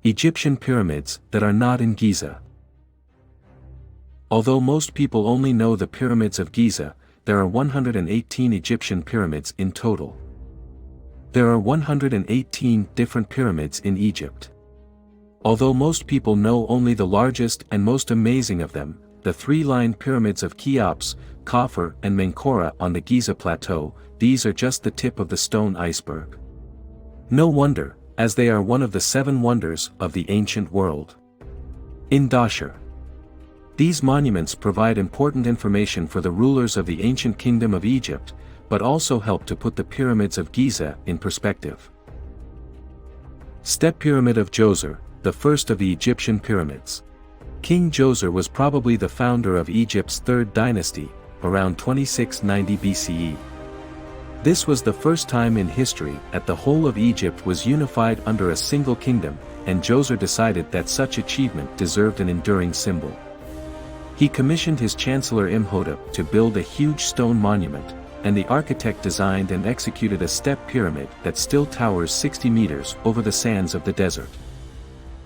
Egyptian pyramids that are not in Giza. Although most people only know the pyramids of Giza, there are 118 Egyptian pyramids in total. There are 118 different pyramids in Egypt. Although most people know only the largest and most amazing of them, the three-line pyramids of Keops, Khafre and Menkaura on the Giza plateau, these are just the tip of the stone iceberg. No wonder, as they are one of the 7 wonders of the ancient world. In Dahshur. These monuments provide important information for the rulers of the ancient kingdom of Egypt, but also help to put the pyramids of Giza in perspective. Step Pyramid of Djoser, the first of the Egyptian pyramids. King Djoser was probably the founder of Egypt's 3rd dynasty, around 2690 BCE. This was the first time in history that the whole of Egypt was unified under a single kingdom, and Djoser decided that such achievement deserved an enduring symbol. He commissioned his chancellor Imhotep to build a huge stone monument, and the architect designed and executed a step pyramid that still towers 60 meters over the sands of the desert.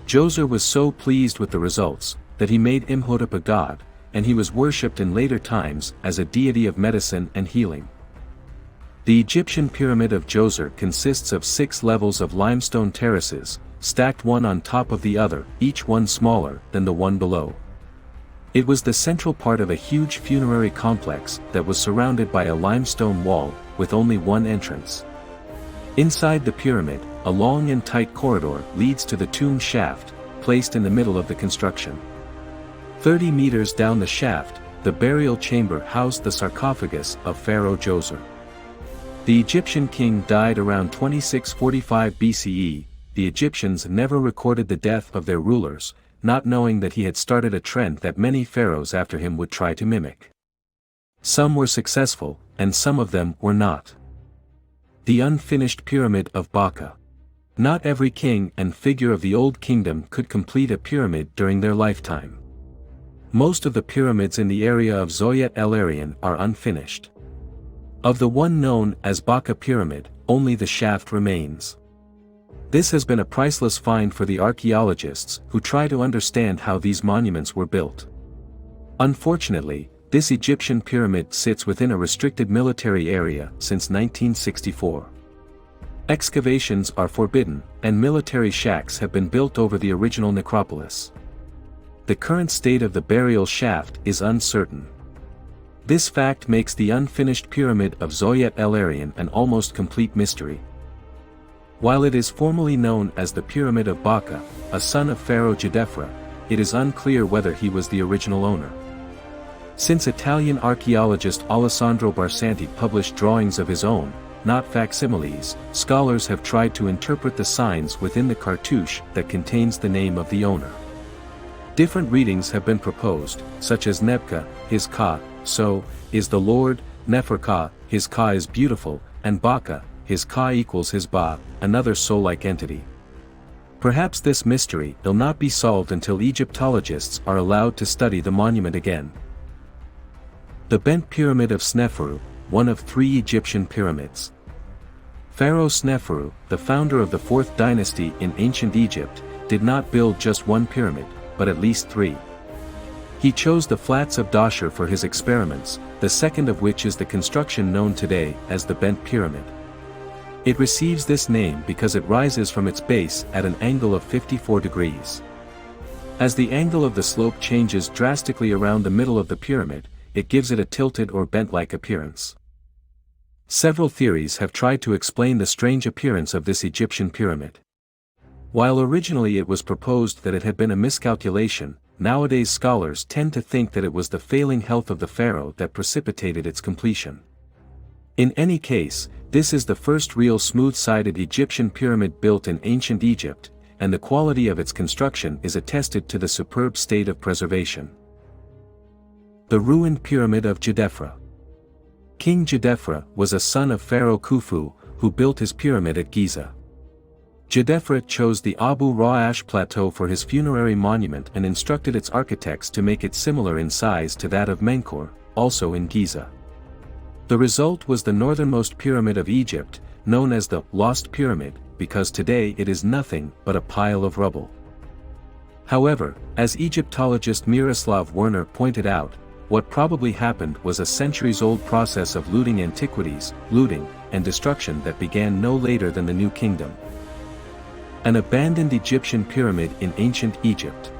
Djoser was so pleased with the results, that he made Imhotep a god, and he was worshipped in later times as a deity of medicine and healing. The Egyptian pyramid of Djoser consists of 6 levels of limestone terraces, stacked one on top of the other, each one smaller than the one below. It was the central part of a huge funerary complex that was surrounded by a limestone wall, with only one entrance. Inside the pyramid, a long and tight corridor leads to the tomb shaft, placed in the middle of the construction. 30 meters down the shaft, the burial chamber housed the sarcophagus of Pharaoh Djoser. The Egyptian king died around 2645 BCE. The Egyptians never recorded the death of their rulers, not knowing that he had started a trend that many pharaohs after him would try to mimic. Some were successful, and some of them were not. The unfinished pyramid of Baka. Not every king and figure of the Old Kingdom could complete a pyramid during their lifetime. Most of the pyramids in the area of Zawyet el-Aryan are unfinished. Of the one known as Baka pyramid, only the shaft remains. This has been a priceless find for the archaeologists who try to understand how these monuments were built. Unfortunately, this Egyptian pyramid sits within a restricted military area since 1964. Excavations are forbidden, and military shacks have been built over the original necropolis. The current state of the burial shaft is uncertain. This fact makes the unfinished pyramid of Zawyet el-Aryan an almost complete mystery. While it is formally known as the Pyramid of Baka, a son of Pharaoh Djedefra, it is unclear whether he was the original owner. Since Italian archaeologist Alessandro Barsanti published drawings of his own, not facsimiles, scholars have tried to interpret the signs within the cartouche that contains the name of the owner. Different readings have been proposed, such as Nebka, his ka, so, is the Lord, Neferka, his ka is beautiful, and Baka, his ka equals his ba, another soul-like entity. Perhaps this mystery will not be solved until Egyptologists are allowed to study the monument again. The Bent Pyramid of Sneferu, one of 3 Egyptian pyramids. Pharaoh Sneferu, the founder of the 4th dynasty in ancient Egypt, did not build just one pyramid, but at least 3. He chose the flats of Dahshur for his experiments, the second of which is the construction known today as the Bent Pyramid. It receives this name because it rises from its base at an angle of 54 degrees. As the angle of the slope changes drastically around the middle of the pyramid, it gives it a tilted or bent-like appearance. Several theories have tried to explain the strange appearance of this Egyptian pyramid. While originally it was proposed that it had been a miscalculation, nowadays scholars tend to think that it was the failing health of the pharaoh that precipitated its completion. In any case, this is the first real smooth-sided Egyptian pyramid built in ancient Egypt, and the quality of its construction is attested to the superb state of preservation. The ruined pyramid of Djedefra. King Djedefra was a son of Pharaoh Khufu, who built his pyramid at Giza. Djedefra chose the Abu Ra'ash plateau for his funerary monument and instructed its architects to make it similar in size to that of Menkaura, also in Giza. The result was the northernmost pyramid of Egypt, known as the Lost Pyramid, because today it is nothing but a pile of rubble. However, as Egyptologist Miroslav Werner pointed out, what probably happened was a centuries-old process of looting antiquities, looting, and destruction that began no later than the New Kingdom. An abandoned Egyptian pyramid in ancient Egypt.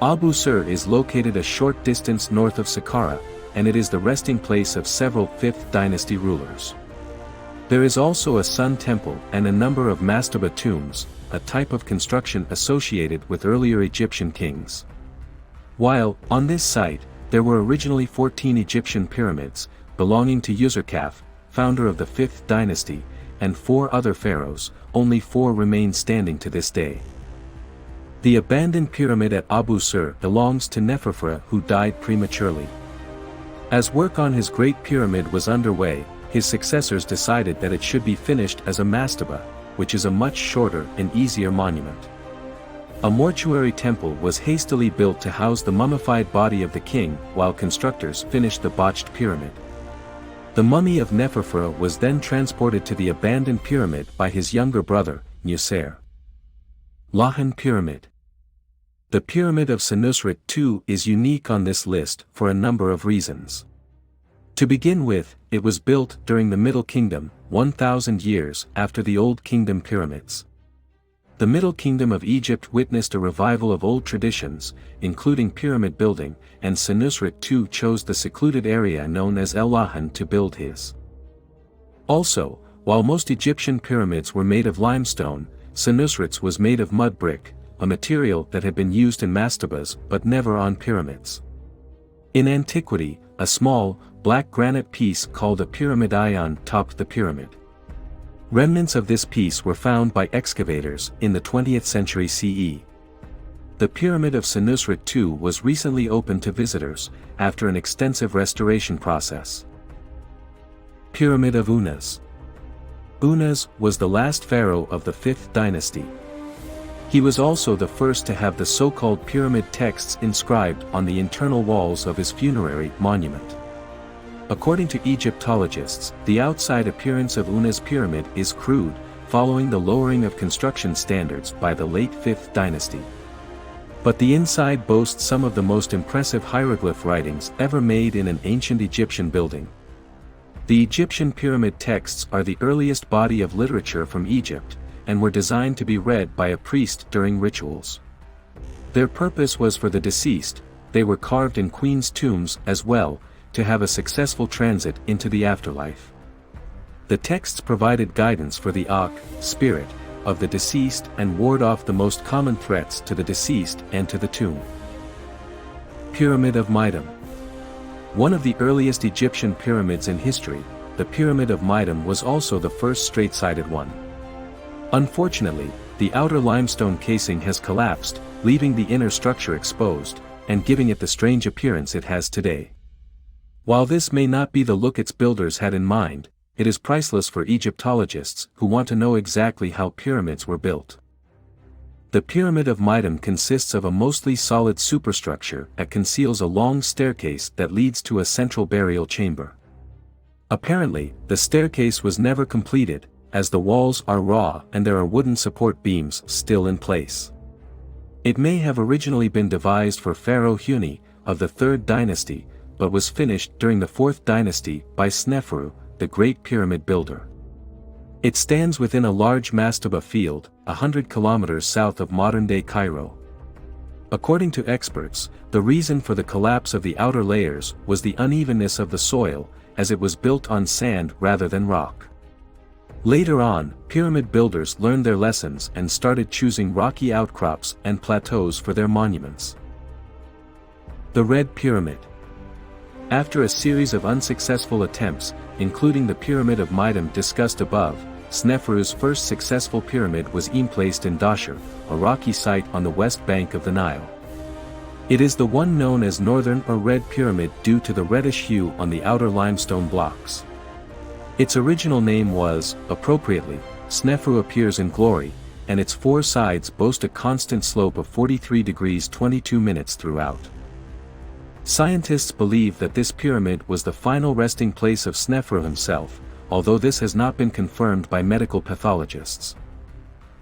Abusir is located a short distance north of Saqqara, and it is the resting place of several 5th dynasty rulers. There is also a sun temple and a number of mastaba tombs, a type of construction associated with earlier Egyptian kings. While, on this site, there were originally 14 Egyptian pyramids, belonging to Djoser, founder of the 5th dynasty, and 4 other pharaohs, only 4 remain standing to this day. The abandoned pyramid at Abusir belongs to Sneferu, who died prematurely. As work on his Great Pyramid was underway, his successors decided that it should be finished as a mastaba, which is a much shorter and easier monument. A mortuary temple was hastily built to house the mummified body of the king while constructors finished the botched pyramid. The mummy of Sneferu was then transported to the abandoned pyramid by his younger brother, Djoser. Lahun Pyramid. The Pyramid of Senusret II is unique on this list for a number of reasons. To begin with, it was built during the Middle Kingdom, 1,000 years after the Old Kingdom pyramids. The Middle Kingdom of Egypt witnessed a revival of old traditions, including pyramid building, and Senusret II chose the secluded area known as el-Lahun to build his. Also, while most Egyptian pyramids were made of limestone, Senusret's was made of mud brick, a material that had been used in mastabas but never on pyramids. In antiquity, a small, black granite piece called a pyramidion topped the pyramid. Remnants of this piece were found by excavators in the 20th century CE. The Pyramid of Senusret II was recently opened to visitors, after an extensive restoration process. Pyramid of Unas. Unas was the last pharaoh of the 5th dynasty. He was also the first to have the so-called pyramid texts inscribed on the internal walls of his funerary monument. According to Egyptologists, the outside appearance of Unas' pyramid is crude, following the lowering of construction standards by the late 5th dynasty. But the inside boasts some of the most impressive hieroglyph writings ever made in an ancient Egyptian building. The Egyptian pyramid texts are the earliest body of literature from Egypt, and were designed to be read by a priest during rituals. Their purpose was for the deceased. They were carved in queens' tombs as well, to have a successful transit into the afterlife. The texts provided guidance for the spirit, of the deceased and ward off the most common threats to the deceased and to the tomb. Pyramid of Meidum. One of the earliest Egyptian pyramids in history, the Pyramid of Meidum was also the first straight-sided one. Unfortunately, the outer limestone casing has collapsed, leaving the inner structure exposed, and giving it the strange appearance it has today. While this may not be the look its builders had in mind, it is priceless for Egyptologists who want to know exactly how pyramids were built. The Pyramid of Meidum consists of a mostly solid superstructure that conceals a long staircase that leads to a central burial chamber. Apparently, the staircase was never completed, as the walls are raw and there are wooden support beams still in place. It may have originally been devised for Pharaoh Huni, of the 3rd dynasty, but was finished during the 4th dynasty by Sneferu, the great pyramid builder. It stands within a large mastaba field, 100 kilometers south of modern-day Cairo. According to experts, the reason for the collapse of the outer layers was the unevenness of the soil, as it was built on sand rather than rock. Later on, pyramid builders learned their lessons and started choosing rocky outcrops and plateaus for their monuments. The Red Pyramid. After a series of unsuccessful attempts, including the Pyramid of Meidum discussed above, Sneferu's first successful pyramid was emplaced in Dahshur, a rocky site on the west bank of the Nile. It is the one known as Northern or Red Pyramid due to the reddish hue on the outer limestone blocks. Its original name was, appropriately, Snefru appears in glory, and its 4 sides boast a constant slope of 43 degrees 22 minutes throughout. Scientists believe that this pyramid was the final resting place of Sneferu himself, although this has not been confirmed by medical pathologists.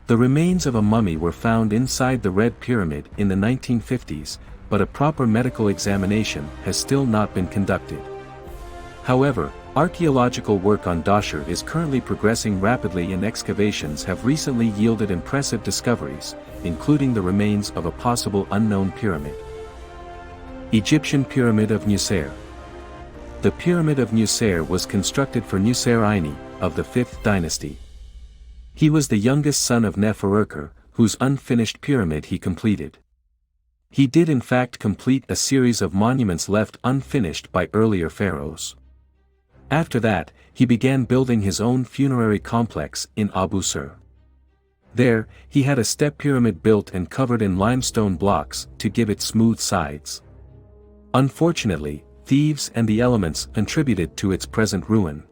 The remains of a mummy were found inside the Red Pyramid in the 1950s, but a proper medical examination has still not been conducted. However, archaeological work on Dahshur is currently progressing rapidly and excavations have recently yielded impressive discoveries, including the remains of a possible unknown pyramid. Egyptian Pyramid of Djoser. The Pyramid of Djoser was constructed for Djoser Ini, of the 5th dynasty. He was the youngest son of Sneferu, whose unfinished pyramid he completed. He did in fact complete a series of monuments left unfinished by earlier pharaohs. After that, he began building his own funerary complex in Abusir. There, he had a step pyramid built and covered in limestone blocks to give it smooth sides. Unfortunately, thieves and the elements contributed to its present ruin.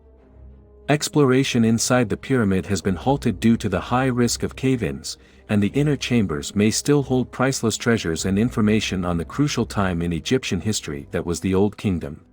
Exploration inside the pyramid has been halted due to the high risk of cave-ins, and the inner chambers may still hold priceless treasures and information on the crucial time in Egyptian history that was the Old Kingdom.